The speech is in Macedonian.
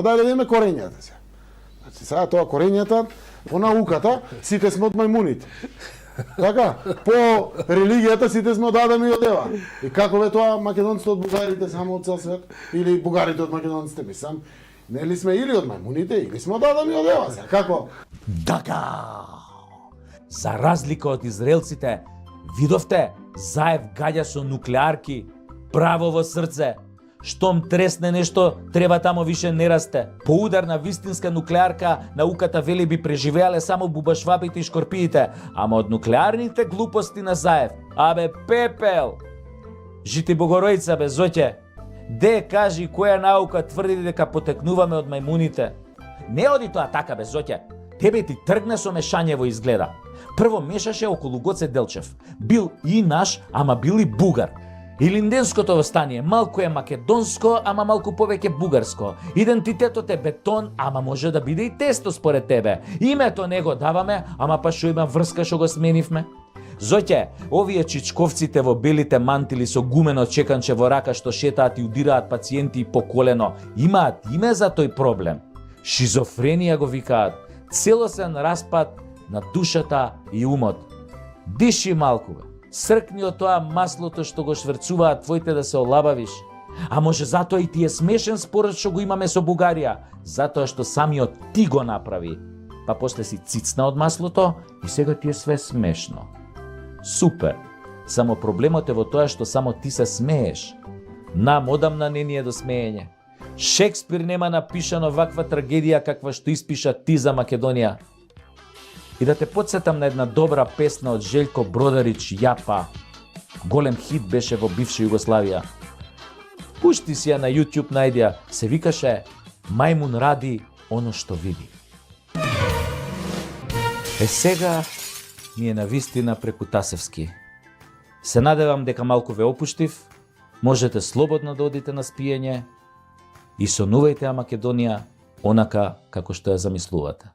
Да видиме корењата се. Значи сега тоа корењата, по науката сите сме од мајмуните. Така, по религијата сите сме од Адам и од Ева. И како е тоа македонците од бугарите само од цел свет или бугарите од македонците, мислам, нели сме или од мајмуните или сме од Адам и од Ева. Сега како? Дака! За разлика од израелците, видовте, Заев гаѓа со нуклеарки, право во срце. Штом тресне нешто, треба тамо више не расте. По удар на вистинска нуклеарка, науката вели би преживеале само бубашвапите и шкорпиите, ама од нуклеарните глупости на Заев, абе пепел! Жити Богоројца, бе, зоќе! Де кажи која наука тврди дека потекнуваме од мајмуните? Не оди тоа така, бе, зоќе! Тебе ти тргна со мешањево изгледа. Прво мешаше околу Гоце Делчев. Бил и наш, ама бил и бугар. Илинденското востание малку е македонско, ама малку повеќе бугарско. Идентитетот е бетон, ама може да биде и тесто според тебе. Името не го даваме, ама па шо има врска што го сменивме? Зоќе, овие чичковците во белите мантили со гумено чеканче во рака што шетаат и удираат пациенти по колено, имаат име за тој проблем. Шизофренија го викаат, целосен распад на душата и умот. Диши малку, бе. Сркни од тоа маслото што го шверцуваат твоите да се олабавиш. А може затоа и ти е смешен според што го имаме со Бугарија, затоа што самиот ти го направи. Па после си цицна од маслото и сега ти е све смешно. Супер. Само проблемот е во тоа што само ти се смееш. Нам одамна не ни е до смеење. Шекспир нема напишано ваква трагедија каква што испиша ти за Македонија. И да те подсетам на една добра песна од Желјко Бродарич, Јапа. Голем хит беше во бивша Југославија. Пушти си ја на YouTube, најди ја. Се викаше Мајмун ради оно што види. Сега ми е навистина преку Тасевски. Се надевам дека малку ве опуштив, можете слободно да одите на спиење и сонувајте ја Македонија онака како што ја замислувате.